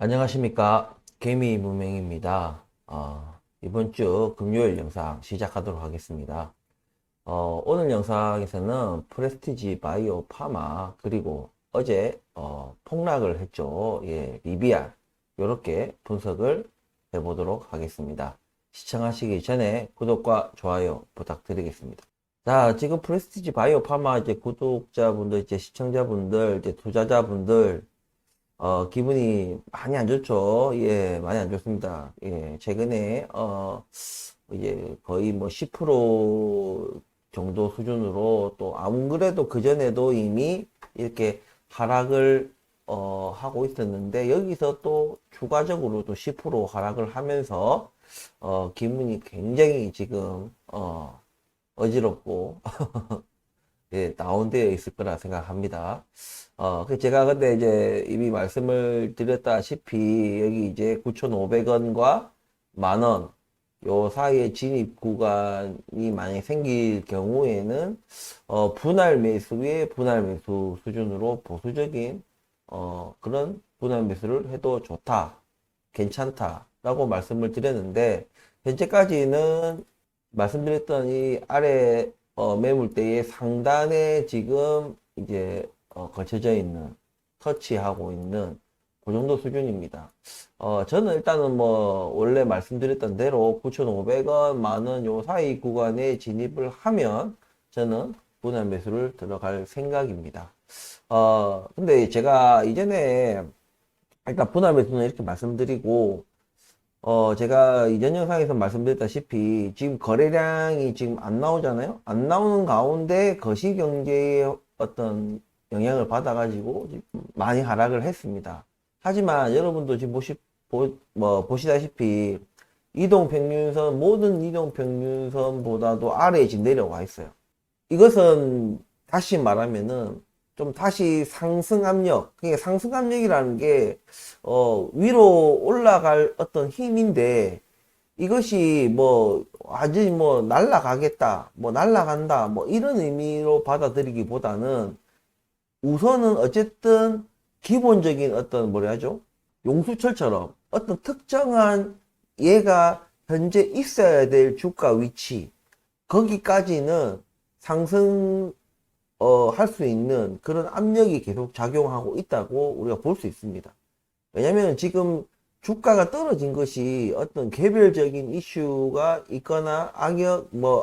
안녕하십니까. 개미문맹입니다. 이번 주 금요일 영상 시작하도록 하겠습니다. 오늘 영상에서는 프레스티지 바이오 파마 그리고 어제 폭락을 했죠. 예, 리비안 이렇게 분석을 해보도록 하겠습니다. 시청하시기 전에 구독과 좋아요 부탁드리겠습니다. 자, 지금 프레스티지 바이오 파마 이제 구독자분들, 이제 시청자분들, 이제 투자자분들 기분이 많이 안 좋죠. 예, 많이 안 좋습니다. 예, 최근에, 이제 거의 뭐 10% 정도 수준으로 또, 안 그래도 그전에도 이미 이렇게 하락을, 하고 있었는데, 여기서 또 추가적으로 또 10% 하락을 하면서, 기분이 굉장히 지금, 어지럽고, 예, 다운되어 있을 거라 생각합니다. 제가 근데 이제 이미 말씀을 드렸다시피 여기 이제 9,500원과 만원 요 사이에 진입 구간이 만약 생길 경우에는 분할 매수의 분할 매수 수준으로 보수적인 그런 분할 매수를 해도 좋다, 괜찮다 라고 말씀을 드렸는데 현재까지는 말씀드렸던 이 아래 매물대의 상단에 지금 이제 걸쳐져 있는, 터치하고 있는 그 정도 수준입니다. 저는 일단은 뭐 원래 말씀드렸던 대로 9,500원, 만원 요 사이 구간에 진입을 하면 저는 분할 매수를 들어갈 생각입니다. 근데 제가 이전에 일단 분할 매수는 이렇게 말씀드리고 제가 이전 영상에서 말씀드렸다시피 지금 거래량이 지금 안 나오잖아요. 안 나오는 가운데 거시경제의 어떤 영향을 받아가지고 많이 하락을 했습니다. 하지만 여러분도 지금 보시다시피 이동평균선, 모든 이동평균선보다도 아래에 지금 내려와 있어요. 이것은 다시 말하면은 좀 다시 상승 압력, 그게 상승 압력이라는 게 위로 올라갈 어떤 힘인데 이것이 뭐 완전히 뭐 날라가겠다, 뭐 날라간다, 뭐 이런 의미로 받아들이기보다는 우선은 어쨌든 기본적인 어떤 뭐라 하죠? 용수철처럼 어떤 특정한 얘가 현재 있어야 될 주가 위치 거기까지는 상승 할 수 있는 그런 압력이 계속 작용하고 있다고 우리가 볼 수 있습니다. 왜냐면 지금 주가가 떨어진 것이 어떤 개별적인 이슈가 있거나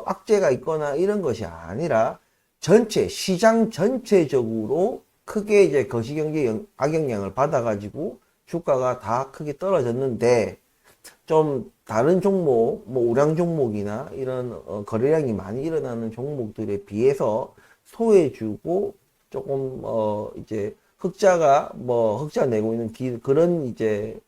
악재가 있거나 이런 것이 아니라 전체, 시장 전체적으로 크게 이제 거시경제 악영향을 받아가지고 주가가 다 크게 떨어졌는데 좀 다른 종목, 뭐 우량 종목이나 이런 거래량이 많이 일어나는 종목들에 비해서 소외주고 조금 이제 흑자 내고 있는 그런 이제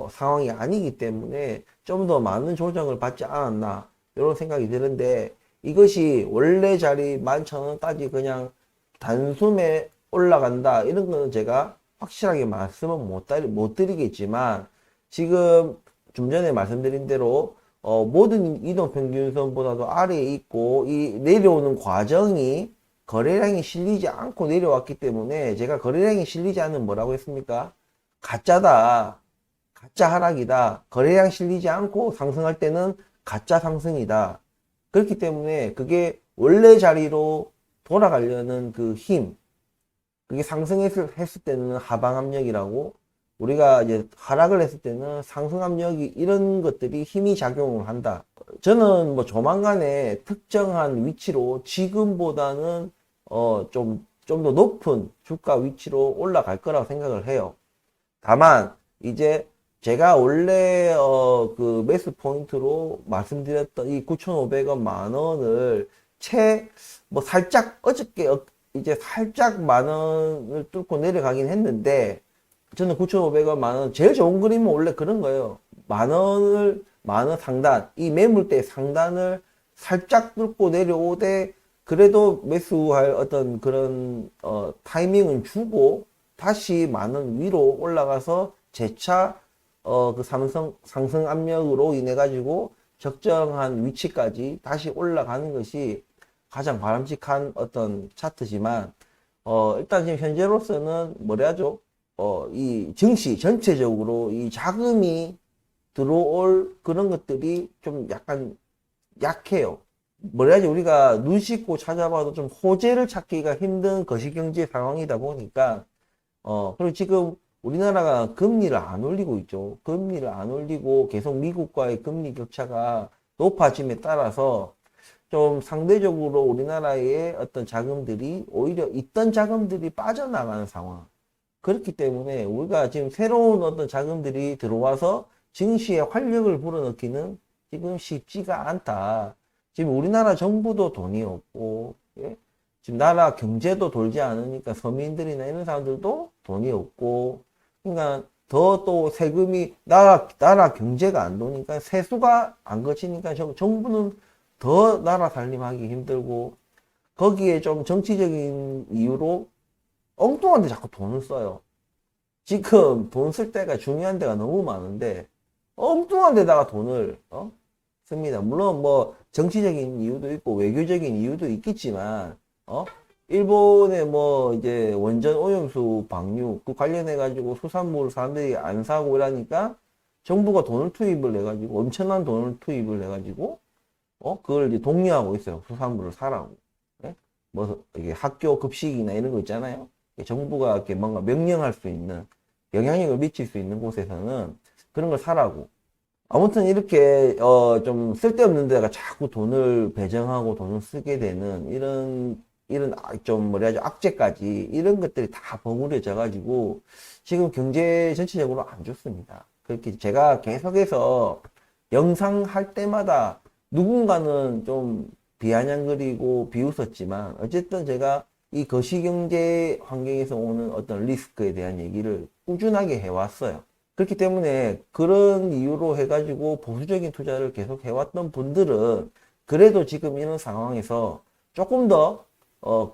상황이 아니기 때문에 좀 더 많은 조정을 받지 않았나 이런 생각이 드는데 이것이 원래 자리 11,000원까지 그냥 단숨에 올라간다 이런 거는 제가 확실하게 말씀은 못 드리겠지만 지금 좀 전에 말씀드린 대로 모든 이동평균선보다도 아래에 있고 이 내려오는 과정이 거래량이 실리지 않고 내려왔기 때문에 제가 거래량이 실리지 않는 뭐라고 했습니까? 가짜다. 가짜 하락이다. 거래량 실리지 않고 상승할 때는 가짜 상승이다. 그렇기 때문에 그게 원래 자리로 돌아가려는 그 힘, 그게 상승했을 때는 하방 압력이라고 우리가 이제 하락을 했을 때는 상승 압력이 이런 것들이 힘이 작용을 한다. 저는 뭐 조만간에 특정한 위치로 지금보다는 좀 더 높은 주가 위치로 올라갈 거라고 생각을 해요. 다만 이제 제가 원래 그 매수 포인트로 말씀드렸던 이 9,500원 만 원을 뭐 살짝 어저께 이제 살짝 만 원을 뚫고 내려가긴 했는데 저는 9,500원 만 원 제일 좋은 그림은 원래 그런 거예요. 만 원 상단 이 매물대 상단을 살짝 뚫고 내려오되 그래도 매수할 어떤 그런 타이밍은 주고 다시 만 원 위로 올라가서 재차 그 상승 압력으로 인해 가지고 적정한 위치까지 다시 올라가는 것이 가장 바람직한 어떤 차트지만 일단 지금 현재로서는 뭐라 하죠? 이 증시 전체적으로 이 자금이 들어올 그런 것들이 좀 약간 약해요. 뭐라 하지? 우리가 눈 씻고 찾아봐도 좀 호재를 찾기가 힘든 거시경제 상황이다 보니까, 그리고 지금 우리나라가 금리를 안 올리고 있죠. 금리를 안 올리고 계속 미국과의 금리 격차가 높아짐에 따라서 좀 상대적으로 우리나라의 어떤 자금들이 오히려 있던 자금들이 빠져나가는 상황. 그렇기 때문에 우리가 지금 새로운 어떤 자금들이 들어와서 증시에 활력을 불어넣기는 지금 쉽지가 않다. 지금 우리나라 정부도 돈이 없고, 예? 지금 나라 경제도 돌지 않으니까 서민들이나 이런 사람들도 돈이 없고, 그러니까 더 또 세금이, 나라 경제가 안 도니까 세수가 안 거치니까 정부는 더 나라 살림하기 힘들고, 거기에 좀 정치적인 이유로 엉뚱한 데 자꾸 돈을 써요. 지금 돈 쓸 때가 중요한 데가 너무 많은데 엉뚱한 데다가 돈을 씁니다. 물론 뭐 정치적인 이유도 있고 외교적인 이유도 있겠지만 일본의 뭐 이제 원전 오염수 방류 그 관련해 가지고 수산물 사람들이 안 사고 이러니까 정부가 돈을 투입을 해 가지고 엄청난 돈을 투입을 해 가지고 그걸 이제 독려하고 있어요. 수산물을 사라고. 예? 뭐 이게 학교 급식이나 이런 거 있잖아요. 정부가 이렇게 뭔가 명령할 수 있는 영향력을 미칠 수 있는 곳에서는 그런 걸 사라고. 아무튼 이렇게 좀 쓸데없는 데다가 자꾸 돈을 배정하고 돈을 쓰게 되는 이런 좀 뭐라 하죠, 악재까지 이런 것들이 다 버무려져 가지고 지금 경제 전체적으로 안 좋습니다. 그렇게 제가 계속해서 영상 할 때마다 누군가는 좀 비아냥거리고 비웃었지만 어쨌든 제가 이 거시경제 환경에서 오는 어떤 리스크에 대한 얘기를 꾸준하게 해왔어요. 그렇기 때문에 그런 이유로 해가지고 보수적인 투자를 계속 해왔던 분들은 그래도 지금 이런 상황에서 조금 더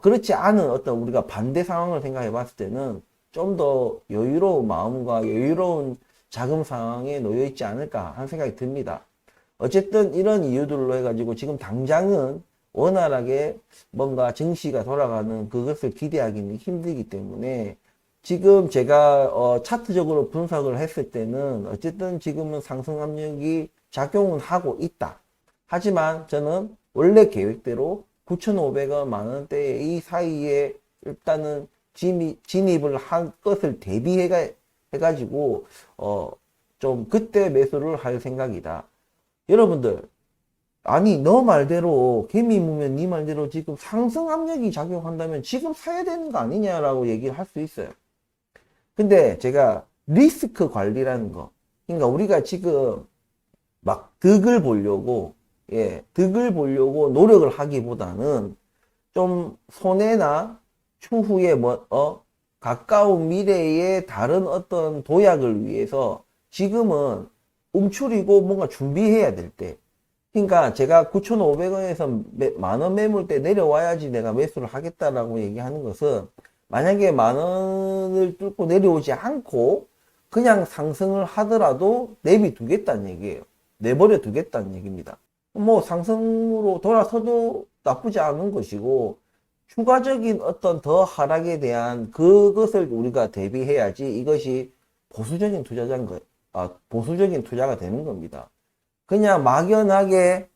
그렇지 않은 어떤 우리가 반대 상황을 생각해 봤을 때는 좀 더 여유로운 마음과 여유로운 자금 상황에 놓여 있지 않을까 하는 생각이 듭니다. 어쨌든 이런 이유들로 해가지고 지금 당장은 원활하게 뭔가 증시가 돌아가는 그것을 기대하기는 힘들기 때문에 지금 제가 차트적으로 분석을 했을 때는 어쨌든 지금은 상승 압력이 작용은 하고 있다. 하지만 저는 원래 계획대로 9,500원 만원대 이 사이에 일단은 진입을 한 것을 대비해가지고 좀 그때 매수를 할 생각이다. 여러분들, 아니 너 말대로 개미 무면 네 말대로 지금 상승 압력이 작용한다면 지금 사야 되는 거 아니냐라고 얘기를 할 수 있어요. 근데 제가 리스크 관리라는 거, 그러니까 우리가 지금 막 득을 보려고 노력을 하기보다는 좀 손해나 추후에 가까운 미래의 다른 어떤 도약을 위해서 지금은 움츠리고 뭔가 준비해야 될 때, 그러니까 제가 9,500원에서 만원 매물대 내려와야지 내가 매수를 하겠다라고 얘기하는 것은 만약에 만원을 뚫고 내려오지 않고 그냥 상승을 하더라도 내비 두겠다는 얘기예요. 내버려 두겠다는 얘기입니다. 뭐 상승으로 돌아서도 나쁘지 않은 것이고 추가적인 어떤 더 하락에 대한 그것을 우리가 대비해야지 이것이 보수적인 보수적인 투자가 되는 겁니다. 그냥 막연하게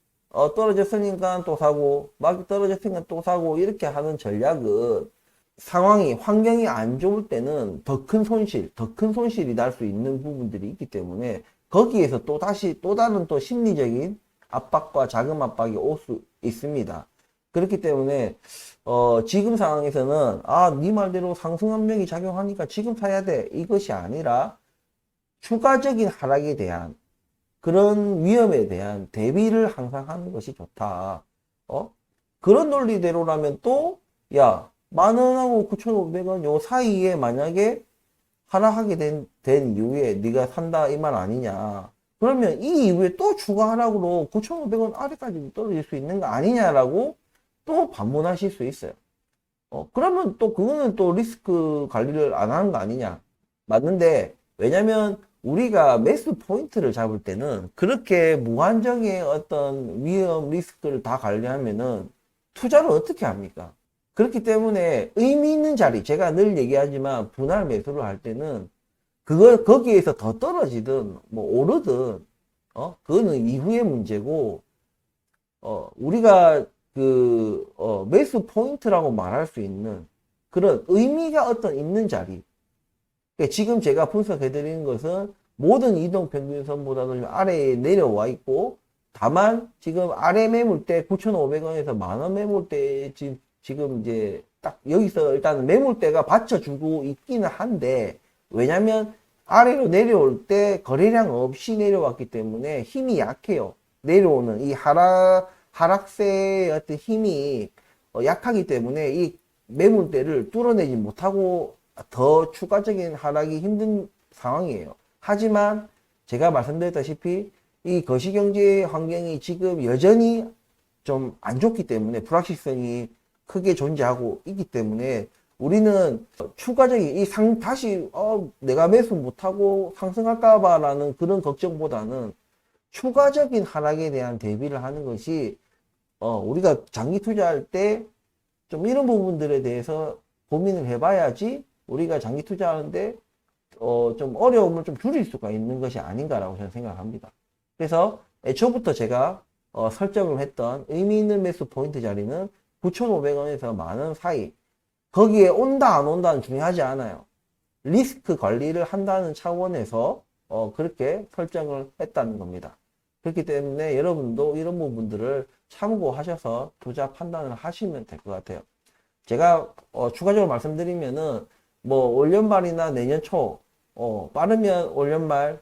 떨어졌으니까 또 사고 막 떨어졌으니까 또 사고 이렇게 하는 전략은 환경이 안 좋을 때는 더 큰 손실이 날 수 있는 부분들이 있기 때문에 거기에서 또 다른 또 심리적인 압박과 자금 압박이 올 수 있습니다. 그렇기 때문에 지금 상황에서는 네 말대로 상승 압력이 작용하니까 지금 사야 돼 이것이 아니라 추가적인 하락에 대한 그런 위험에 대한 대비를 항상 하는 것이 좋다. 그런 논리대로라면 또, 만원하고 9,500원 요 사이에 만약에 하락하게 된 이후에 네가 산다 이 말 아니냐. 그러면 이 이후에 또 추가 하락으로 9,500원 아래까지 떨어질 수 있는 거 아니냐라고 또 반문하실 수 있어요. 그러면 또 그거는 또 리스크 관리를 안 하는 거 아니냐. 맞는데, 왜냐면 우리가 매수 포인트를 잡을 때는 그렇게 무한정의 어떤 위험 리스크를 다 관리하면은 투자를 어떻게 합니까? 그렇기 때문에 의미 있는 자리, 제가 늘 얘기하지만 분할 매수를 할 때는 그걸 거기에서 더 떨어지든 뭐 오르든 그거는 이후의 문제고, 우리가 매수 포인트라고 말할 수 있는 그런 의미가 어떤 있는 자리. 그러니까 지금 제가 분석해 드리는 것은 모든 이동 평균선보다도 좀 아래에 내려와 있고, 다만 지금 아래 매물대 9,500원에서 만원 매물대 지금 이제 딱 여기서 일단 매물대가 받쳐주고 있기는 한데, 왜냐면 아래로 내려올 때 거래량 없이 내려왔기 때문에 힘이 약해요. 내려오는 이 하락세의 어떤 힘이 약하기 때문에 이 매물대를 뚫어내지 못하고 더 추가적인 하락이 힘든 상황이에요. 하지만 제가 말씀드렸다시피 이 거시경제 환경이 지금 여전히 좀 안 좋기 때문에 불확실성이 크게 존재하고 있기 때문에 우리는 추가적인 다시 내가 매수 못하고 상승할까봐라는 그런 걱정보다는 추가적인 하락에 대한 대비를 하는 것이 우리가 장기 투자할 때 좀 이런 부분들에 대해서 고민을 해봐야지 우리가 장기 투자하는데 좀 어려움을 좀 줄일 수가 있는 것이 아닌가라고 저는 생각합니다. 그래서 애초부터 제가 설정을 했던 의미 있는 매수 포인트 자리는 9,500원에서 만원 사이, 거기에 온다 안 온다는 중요하지 않아요. 리스크 관리를 한다는 차원에서 그렇게 설정을 했다는 겁니다. 그렇기 때문에 여러분도 이런 부분들을 참고하셔서 투자 판단을 하시면 될 것 같아요. 제가 추가적으로 말씀드리면은 뭐 올연말이나 내년 초, 빠르면 올연말,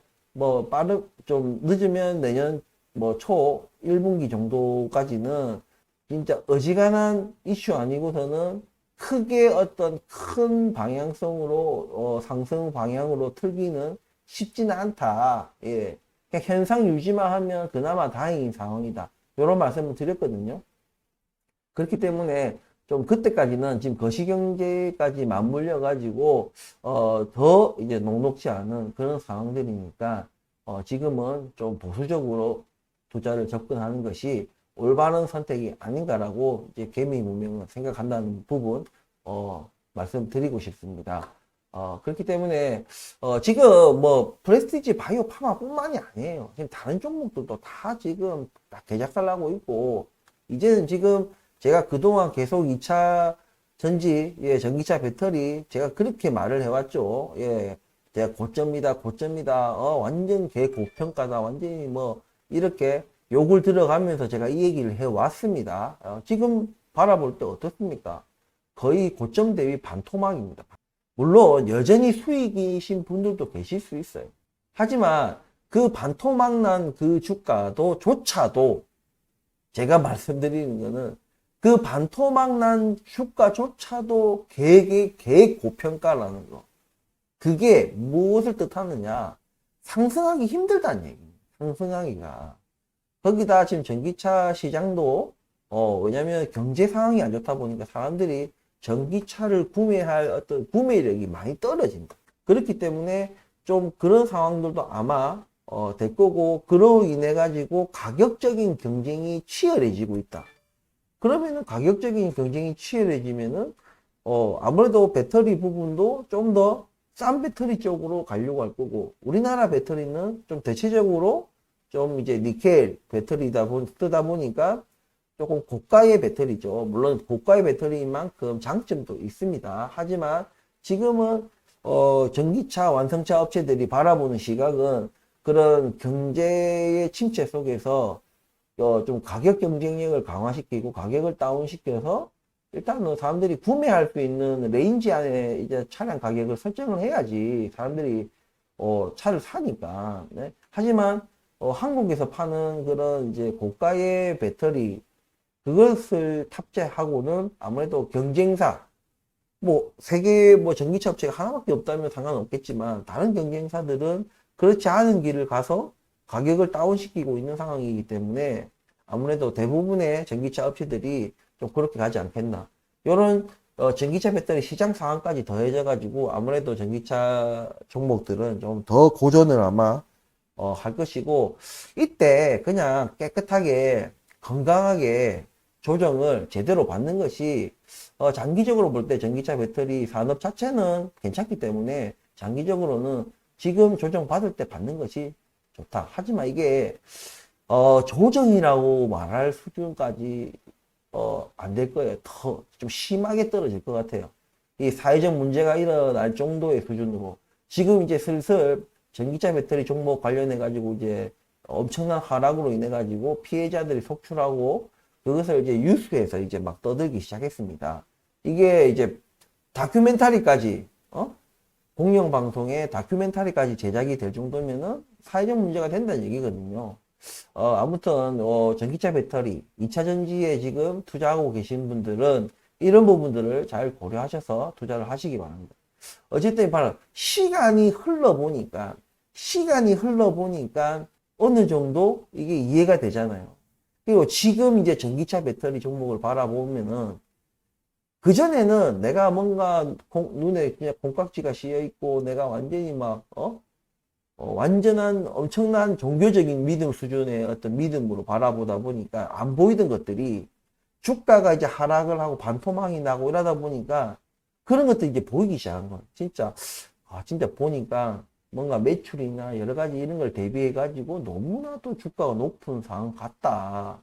좀 늦으면 내년 뭐 초 1분기 정도까지는 진짜 어지간한 이슈 아니고서는 크게 어떤 큰 방향성으로 상승 방향으로 틀기는 쉽지는 않다. 예. 그냥 현상 유지만 하면 그나마 다행인 상황이다. 이런 말씀을 드렸거든요. 그렇기 때문에 좀 그때까지는 지금 거시경제까지 맞물려 가지고 더 이제 녹록지 않은 그런 상황들이니까 지금은 좀 보수적으로 투자를 접근하는 것이 올바른 선택이 아닌가라고 이제 개미무명을 생각한다는 부분 말씀드리고 싶습니다. 그렇기 때문에 지금 뭐 프레스티지 바이오 파마뿐만이 아니에요. 지금 다른 종목들도 다 지금 다 개작살나고 있고, 이제는 지금 제가 그동안 계속 2차 전지, 전기차 배터리 제가 그렇게 말을 해왔죠. 제가 고점이다. 완전 개고평가다. 완전히 뭐 이렇게 욕을 들어가면서 제가 이 얘기를 해왔습니다. 지금 바라볼 때 어떻습니까? 거의 고점 대비 반토막입니다. 물론 여전히 수익이신 분들도 계실 수 있어요. 하지만 그 반토막 난 그 주가조차도 제가 말씀드리는 거는 그 반토막 난 주가조차도 개고평가라는 거. 그게 무엇을 뜻하느냐? 상승하기 힘들다는 얘기입니다. 상승하기가. 거기다 지금 전기차 시장도 왜냐면 경제 상황이 안 좋다 보니까 사람들이 전기차를 구매할 어떤 구매력이 많이 떨어진다. 그렇기 때문에 좀 그런 상황들도 아마 될 거고, 그로 인해 가지고 가격적인 경쟁이 치열해지고 있다. 그러면은 가격적인 경쟁이 치열해지면은 아무래도 배터리 부분도 좀 더 싼 배터리 쪽으로 가려고 할 거고, 우리나라 배터리는 좀 대체적으로 좀 이제 니켈 쓰다 보니까 조금 고가의 배터리죠. 물론 고가의 배터리인 만큼 장점도 있습니다. 하지만 지금은 전기차 완성차 업체들이 바라보는 시각은 그런 경제의 침체 속에서 좀 가격 경쟁력을 강화시키고 가격을 다운시켜서 일단은 사람들이 구매할 수 있는 레인지 안에 이제 차량 가격을 설정을 해야지 사람들이 차를 사니까. 네? 하지만 한국에서 파는 그런 이제 고가의 배터리, 그것을 탑재하고는 아무래도 경쟁사, 뭐 세계 뭐 전기차 업체가 하나밖에 없다면 상관없겠지만 다른 경쟁사들은 그렇지 않은 길을 가서 가격을 다운시키고 있는 상황이기 때문에 아무래도 대부분의 전기차 업체들이 좀 그렇게 가지 않겠나. 이런 전기차 배터리 시장 상황까지 더해져 가지고 아무래도 전기차 종목들은 좀 더 고전을 아마 할 것이고, 이때 그냥 깨끗하게 건강하게 조정을 제대로 받는 것이 장기적으로 볼 때 전기차 배터리 산업 자체는 괜찮기 때문에 장기적으로는 지금 조정 받을 때 받는 것이 좋다. 하지만 이게 조정이라고 말할 수준까지 안 될 거예요. 더 좀 심하게 떨어질 것 같아요. 이 사회적 문제가 일어날 정도의 수준으로 지금 이제 슬슬 전기차 배터리 종목 관련해 가지고 이제 엄청난 하락으로 인해 가지고 피해자들이 속출하고 그것을 이제 뉴스에서 이제 막 떠들기 시작했습니다. 이게 이제 다큐멘터리까지 공영 방송에 다큐멘터리까지 제작이 될 정도면은 사회적 문제가 된다는 얘기거든요. 아무튼 전기차 배터리 2차 전지에 지금 투자하고 계신 분들은 이런 부분들을 잘 고려하셔서 투자를 하시기 바랍니다. 어쨌든 바로 시간이 흘러보니까 어느 정도 이게 이해가 되잖아요. 그리고 지금 이제 전기차 배터리 종목을 바라보면은 그전에는 내가 뭔가 눈에 그냥 콩깍지가 씌여 있고 내가 완전히 막 완전한 엄청난 종교적인 믿음 수준의 어떤 믿음으로 바라보다 보니까 안 보이던 것들이 주가가 이제 하락을 하고 반토막이 나고 이러다 보니까 그런 것들이 이제 보이기 시작한 거예요. 진짜 보니까 뭔가 매출이나 여러 가지 이런 걸 대비해 가지고 너무나도 주가가 높은 상황 같다.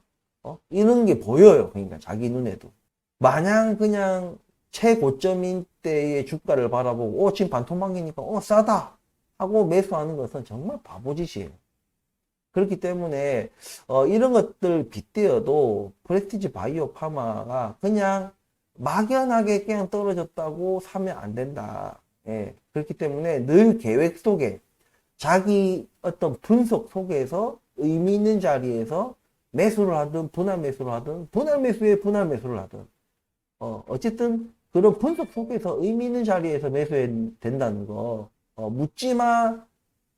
이런 게 보여요. 그러니까 자기 눈에도. 마냥 그냥 최고점인 때의 주가를 바라보고 지금 반토막이니까 싸다 하고 매수하는 것은 정말 바보짓이에요. 그렇기 때문에 이런 것들 빗대어도 프레스티지 바이오 파마가 그냥 막연하게 그냥 떨어졌다고 사면 안 된다. 예. 그렇기 때문에 늘 계획 속에 자기 어떤 분석 속에서 의미 있는 자리에서 매수를 하든 분할 매수를 하든 분할 매수에 분할 매수를 하든 어쨌든 그런 분석 속에서 의미 있는 자리에서 매수해야 된다는 거 묻지마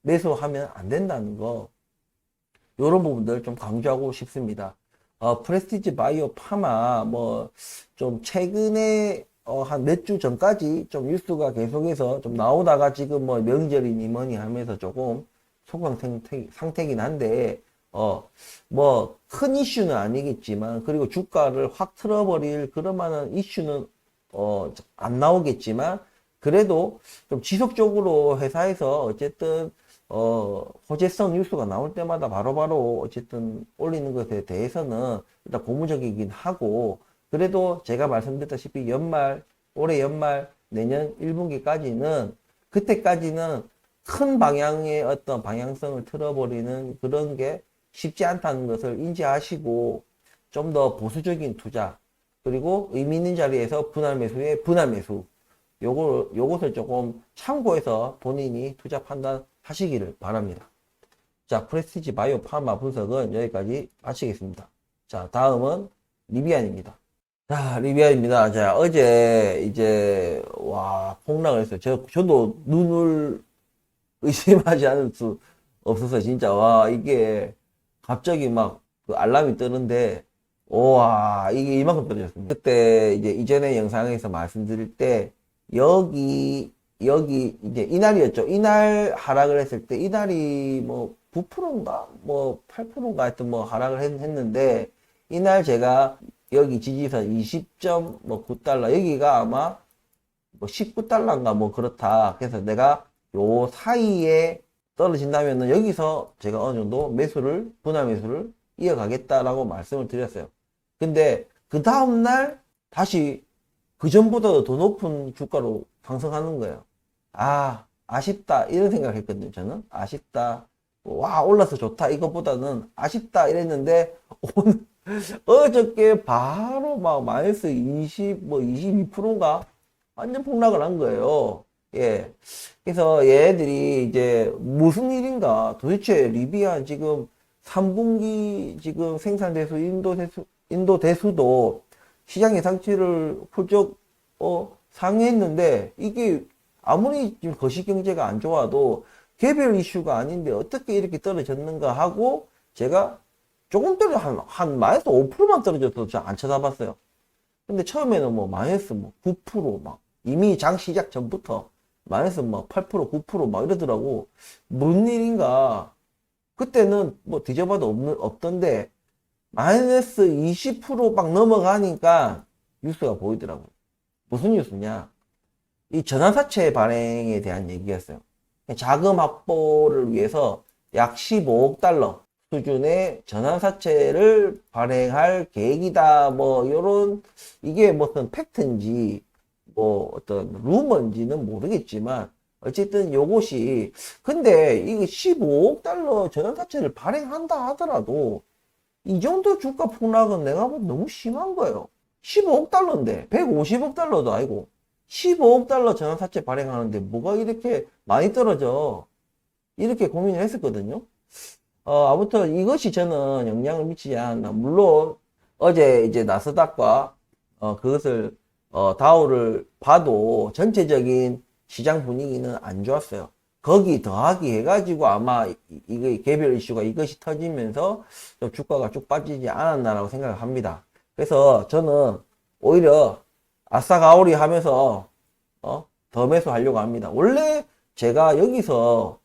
매수하면 안 된다는 거 이런 부분들 좀 강조하고 싶습니다. 프레스티지 바이오 파마 좀 최근에 한 몇 주 전까지 좀 뉴스가 계속해서 좀 나오다가 지금 명절이니 뭐니 하면서 조금 소강 상태긴 한데 큰 이슈는 아니겠지만 그리고 주가를 확 틀어버릴 그런 만한 이슈는 안 나오겠지만 그래도 좀 지속적으로 회사에서 어쨌든 호재성 뉴스가 나올 때마다 바로바로 어쨌든 올리는 것에 대해서는 일단 고무적이긴 하고 그래도 제가 말씀드렸다시피 올해 연말 내년 1분기까지는 그때까지는 큰 방향의 어떤 방향성을 틀어버리는 그런 게 쉽지 않다는 것을 인지하시고 좀 더 보수적인 투자 그리고 의미 있는 자리에서 분할 매수에 분할 매수 요것을 조금 참고해서 본인이 투자 판단하시기를 바랍니다. 자, 프레스티지 바이오 파마 분석은 여기까지 마치겠습니다. 자, 다음은 리비안입니다. 자, 리비안입니다. 자, 어제 이제 폭락을 했어요. 저도 눈을 의심하지 않을 수 없어서 진짜 이게 갑자기 막 그 알람이 뜨는데 이게 이만큼 떨어졌습니다. 그때 이제 이전의 영상에서 말씀드릴 때 여기 이제 이날이었죠. 이날 하락을 했을 때 이날이 9%인가 8%인가 하여튼 하락을 했는데 이날 제가 여기 지지선 20.9달러 여기가 아마 19달러인가 그렇다. 그래서 내가 요 사이에 떨어진다면은 여기서 제가 어느 정도 분할 매수를 이어가겠다라고 말씀을 드렸어요. 근데 그 다음날 다시 그 전보다 더 높은 주가로 상승하는 거예요. 아쉽다 이런 생각을 했거든요. 저는 아쉽다 올라서 좋다 이것보다는 아쉽다 이랬는데 오늘 어저께 바로 막 마이너스 22%인가 완전 폭락을 한 거예요. 예. 그래서 얘네들이 이제 무슨 일인가 도대체 리비안 지금 3분기 지금 생산 대수 인도 대수도 시장 예상치를 훌쩍 상회했는데 이게 아무리 지금 거시 경제가 안 좋아도 개별 이슈가 아닌데 어떻게 이렇게 떨어졌는가 하고 제가 조금 한 마이너스 5%만 떨어져도 잘 안 쳐다봤어요. 근데 처음에는 마이너스 9% 막 이미 장 시작 전부터 마이너스 8% 9% 막 이러더라고. 무슨 일인가. 그때는 뒤져봐도 없던데 마이너스 20%막 넘어가니까 뉴스가 보이더라고요. 무슨 뉴스냐? 이 전환사채 발행에 대한 얘기였어요. 자금 확보를 위해서 약 15억 달러 수준의 전환사채를 발행할 계획이다. 뭐, 요런, 이게 무슨 팩트인지, 뭐, 어떤 루머인지는 모르겠지만, 어쨌든 요것이, 근데 이거 15억 달러 전환사채를 발행한다 하더라도, 이 정도 주가 폭락은 내가 보면 너무 심한 거예요. 15억 달러인데, 150억 달러도 아니고, 15억 달러 전환사채 발행하는데 뭐가 이렇게 많이 떨어져? 이렇게 고민을 했었거든요. 아무튼 이것이 저는 영향을 미치지 않았나. 물론, 어제 이제 나스닥과, 그것을, 다우를 봐도 전체적인 시장 분위기는 안 좋았어요. 거기 더하기 해가지고 아마 이거 개별 이슈가 이것이 터지면서 좀 주가가 쭉 빠지지 않았나라고 생각을 합니다. 그래서 저는 오히려 아싸가오리 하면서 더 매수하려고 합니다. 원래 제가 여기서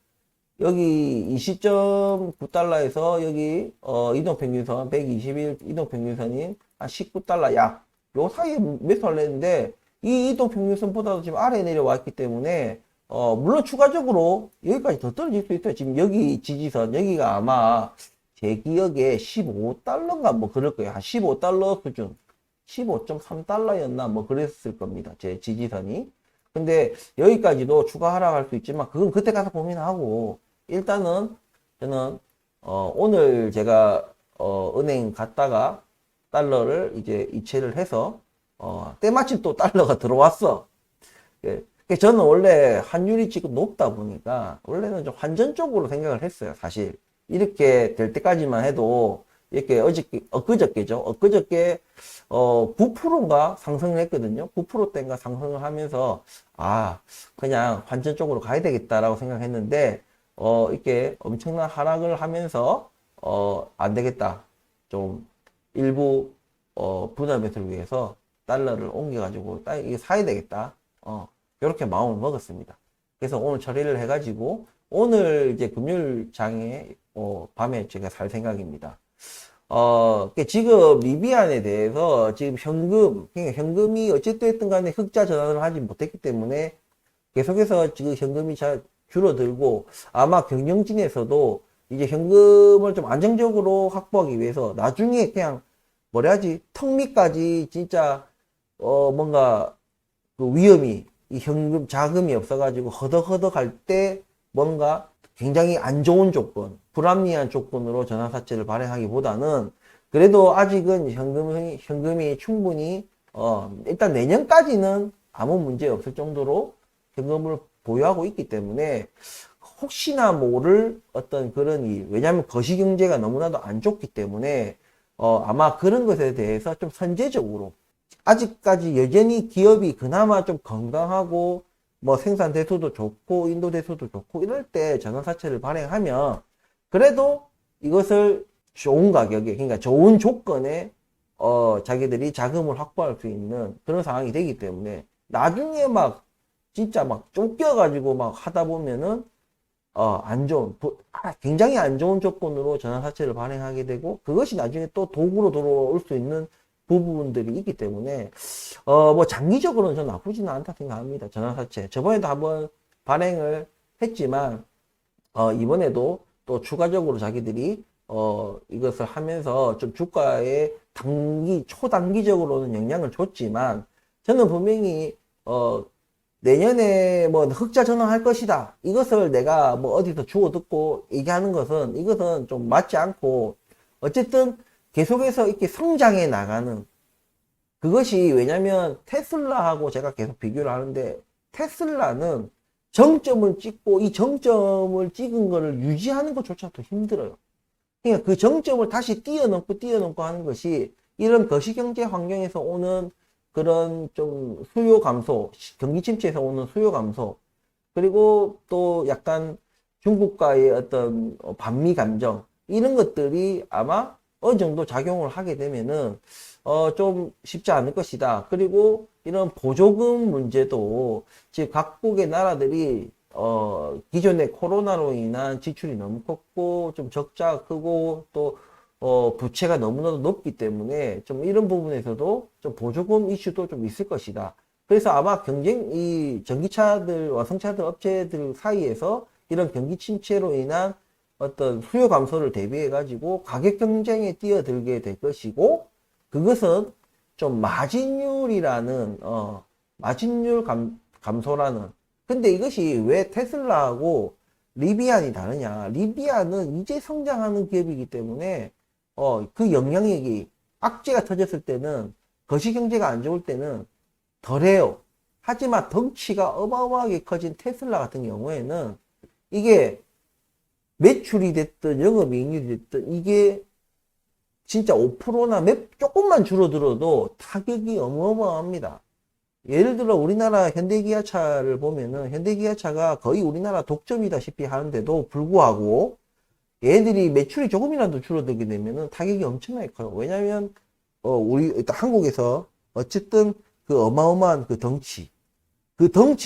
여기 20.9달러에서 여기 이동평균선 121 이동평균선인 한 19달러 약 요 사이에 매수하려 했는데 이 이동평균선보다도 지금 아래에 내려와 있기 때문에 물론 추가적으로 여기까지 더 떨어질 수 있어요. 지금 여기 지지선 여기가 아마 제 기억에 15달러인가 뭐 그럴 거예요. 한 15달러 수준 15.3달러였나 뭐 그랬을 겁니다. 제 지지선이. 근데 여기까지도 추가 하락할 수 있지만 그건 그때 가서 고민하고 일단은 저는 오늘 제가 은행 갔다가 달러를 이제 이체를 해서 때마침 또 달러가 들어왔어. 예. 저는 원래 환율이 지금 높다 보니까 원래는 좀 환전적으로 생각을 했어요. 사실 이렇게 될 때까지만 해도 이렇게 엊그저께 9%인가 상승을 했거든요. 9%대인가 상승을 하면서 그냥 환전 쪽으로 가야 되겠다라고 생각했는데 이렇게 엄청난 하락을 하면서 안 되겠다. 좀 일부 분할 매수를 위해서 달러를 옮겨가지고 이게 사야 되겠다. 이렇게 마음을 먹었습니다. 그래서 오늘 처리를 해가지고 오늘 이제 금요일 장에 밤에 제가 살 생각입니다. 지금 리비안에 대해서 지금 그러니까 현금이 어쨌든 간에 흑자 전환을 하지 못했기 때문에 계속해서 지금 현금이 잘 줄어들고 아마 경영진에서도 이제 현금을 좀 안정적으로 확보하기 위해서 나중에 그냥 뭐라 하지 턱밑까지 진짜 뭔가 그 위험이 이 현금 자금이 없어가지고 허덕허덕 할 때 뭔가 굉장히 안 좋은 조건, 불합리한 조건으로 전환사채를 발행하기보다는 그래도 아직은 현금이 충분히 일단 내년까지는 아무 문제 없을 정도로 현금을 보유하고 있기 때문에 혹시나 모를 어떤 그런 일, 왜냐하면 거시경제가 너무나도 안 좋기 때문에 아마 그런 것에 대해서 좀 선제적으로 아직까지 여전히 기업이 그나마 좀 건강하고 뭐 생산 대수도 좋고 인도 대수도 좋고 이럴 때 전환사채를 발행하면 그래도 이것을 좋은 가격에 그러니까 좋은 조건에 자기들이 자금을 확보할 수 있는 그런 상황이 되기 때문에 나중에 막 진짜 막 쫓겨가지고 막 하다 보면은 굉장히 안 좋은 조건으로 전환사채를 발행하게 되고 그것이 나중에 또 도구로 들어올 수 있는 부분들이 있기 때문에 뭐 장기적으로는 전 나쁘지는 않다 생각합니다. 전환사채 저번에도 한번 발행을 했지만 이번에도 또 추가적으로 자기들이 이것을 하면서 좀 주가에 초단기적으로는 영향을 줬지만 저는 분명히 내년에 뭐 흑자 전환할 것이다. 이것을 내가 뭐 어디서 주워 듣고 얘기하는 것은 이것은 좀 맞지 않고 어쨌든 계속해서 이렇게 성장해 나가는 그것이 왜냐면 테슬라하고 제가 계속 비교를 하는데 테슬라는 정점을 찍고 이 정점을 찍은 거를 유지하는 것조차도 힘들어요. 그러니까 그 정점을 다시 뛰어넘고 하는 것이 이런 거시경제 환경에서 오는 그런 좀 수요 감소, 경기 침체에서 오는 수요 감소, 그리고 또 약간 중국과의 어떤 반미 감정, 이런 것들이 아마 어느 정도 작용을 하게 되면은, 좀 쉽지 않을 것이다. 그리고 이런 보조금 문제도 지금 각국의 나라들이, 기존에 코로나로 인한 지출이 너무 컸고, 좀 적자가 크고, 또 부채가 너무나도 높기 때문에 좀 이런 부분에서도 좀 보조금 이슈도 좀 있을 것이다. 그래서 아마 이 전기차들, 와성차들 업체들 사이에서 이런 경기 침체로 인한 어떤 수요 감소를 대비해 가지고 가격 경쟁에 뛰어들게 될 것이고, 그것은 좀 마진율이라는 마진율 감소라는. 근데 이것이 왜 테슬라하고 리비안이 다르냐? 리비안은 이제 성장하는 기업이기 때문에 그 영향력이, 악재가 터졌을 때는, 거시 경제가 안 좋을 때는 덜해요. 하지만 덩치가 어마어마하게 커진 테슬라 같은 경우에는 이게 매출이 됐든 영업이익률이 됐든 이게 진짜 5%나 조금만 줄어들어도 타격이 어마어마합니다. 예를 들어 우리나라 현대기아차를 보면은 현대기아차가 거의 우리나라 독점이다시피 하는데도 불구하고 얘들이 매출이 조금이라도 줄어들게 되면은 타격이 엄청나게 커요. 왜냐면 우리 일단 한국에서 어쨌든 그 어마어마한 그 덩치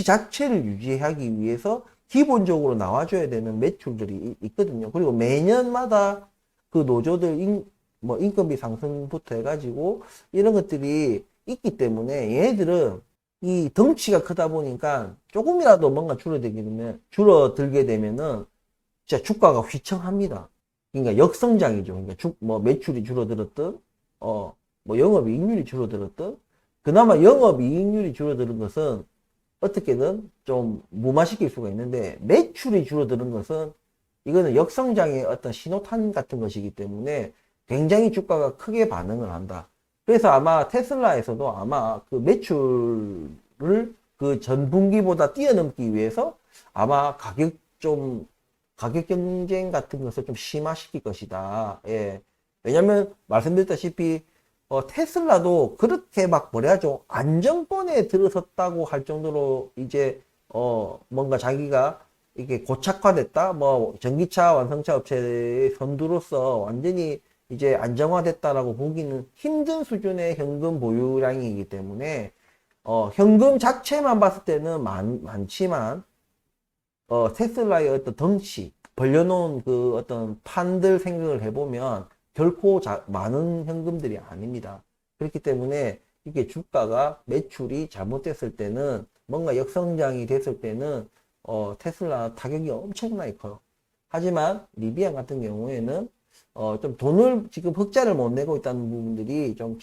자체를 유지하기 위해서 기본적으로 나와줘야 되는 매출들이 있거든요. 그리고 매년마다 그 노조들 인건비 상승부터 해가지고 이런 것들이 있기 때문에 얘네들은 이 덩치가 크다 보니까 조금이라도 뭔가 줄어들게 되면은 진짜 주가가 휘청합니다. 그러니까 역성장이죠. 그러니까 뭐 매출이 줄어들었든, 뭐 영업이익률이 줄어들었든, 그나마 영업이익률이 줄어드는 것은 어떻게든 좀 무마시킬 수가 있는데, 매출이 줄어드는 것은 이거는 역성장의 어떤 신호탄 같은 것이기 때문에 굉장히 주가가 크게 반응을 한다. 그래서 아마 테슬라에서도 아마 그 매출을 그 전분기보다 뛰어넘기 위해서 아마 가격 경쟁 같은 것을 좀 심화시킬 것이다. 예. 왜냐면 말씀드렸다시피 테슬라도 그렇게 막 뭐래야죠, 안정권에 들어섰다고 할 정도로 이제 뭔가 자기가 이게 고착화됐다, 뭐 전기차 완성차 업체의 선두로서 완전히 이제 안정화됐다라고 보기는 힘든 수준의 현금 보유량이기 때문에 현금 자체만 봤을 때는 많지만 테슬라의 어떤 덩치, 벌려놓은 그 어떤 판들 생각을 해보면 결코 많은 현금들이 아닙니다. 그렇기 때문에 이게 주가가, 매출이 잘못됐을 때는, 뭔가 역성장이 됐을 때는 테슬라 타격이 엄청나게 커요. 하지만 리비안 같은 경우에는 좀 돈을 지금 흑자를 못 내고 있다는 부분들이 좀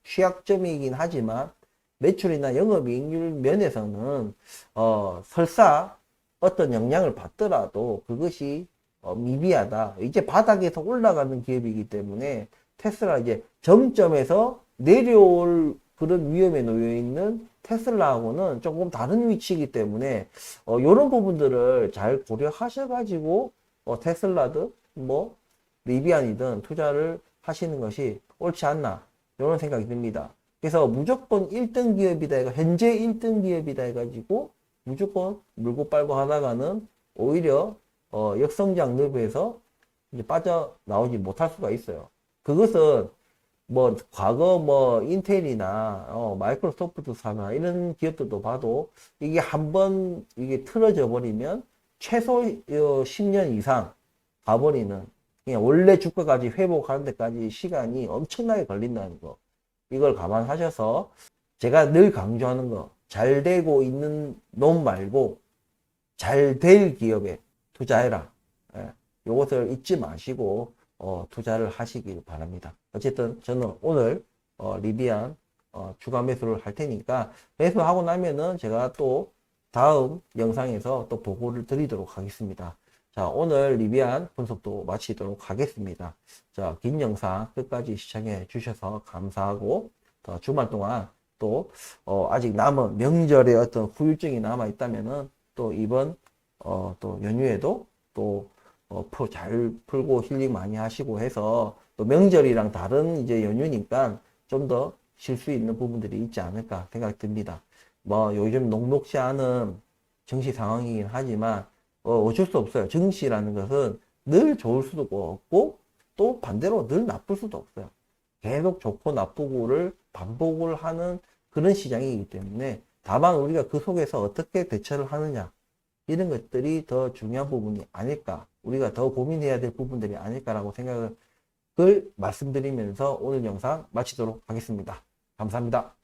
취약점이긴 하지만 매출이나 영업이익률 면에서는 설사 어떤 영향을 받더라도 그것이 미비하다. 이제 바닥에서 올라가는 기업이기 때문에 테슬라 이제 정점에서 내려올 그런 위험에 놓여 있는 테슬라하고는 조금 다른 위치이기 때문에 이런 부분들을 잘 고려하셔가지고 테슬라든 뭐 리비안이든 투자를 하시는 것이 옳지 않나, 이런 생각이 듭니다. 그래서 무조건 1등 기업이다, 현재 1등 기업이다 해가지고 무조건 물고 빨고 하다가는 오히려 역성장 늪에서 이제 빠져나오지 못할 수가 있어요. 그것은 뭐 과거 뭐 인텔이나 마이크로소프트사나 이런 기업들도 봐도 이게 한번 이게 틀어져 버리면 최소 10년 이상 가버리는, 그냥 원래 주가까지 회복하는 데까지 시간이 엄청나게 걸린다는 거, 이걸 감안하셔서 제가 늘 강조하는 거, 잘 되고 있는 놈 말고 잘 될 기업에 투자해라. 예, 요것을 잊지 마시고 투자를 하시길 바랍니다. 어쨌든 저는 오늘 리비안 추가 매수를 할 테니까, 매수하고 나면은 제가 또 다음 영상에서 또 보고를 드리도록 하겠습니다. 자, 오늘 리비안 분석도 마치도록 하겠습니다. 자, 긴 영상 끝까지 시청해 주셔서 감사하고, 주말 동안 또 아직 남은 명절에 어떤 후유증이 남아 있다면은 또 이번 또 연휴에도 또 잘 풀고 힐링 많이 하시고 해서, 또 명절이랑 다른 이제 연휴니까 좀 더 쉴 수 있는 부분들이 있지 않을까 생각이 듭니다. 뭐 요즘 녹록지 않은 정시 상황이긴 하지만 어쩔 수 없어요. 증시라는 것은 늘 좋을 수도 없고 또 반대로 늘 나쁠 수도 없어요. 계속 좋고 나쁘고를 반복을 하는 그런 시장이기 때문에, 다만 우리가 그 속에서 어떻게 대처를 하느냐, 이런 것들이 더 중요한 부분이 아닐까, 우리가 더 고민해야 될 부분들이 아닐까라고 생각을 말씀드리면서 오늘 영상 마치도록 하겠습니다. 감사합니다.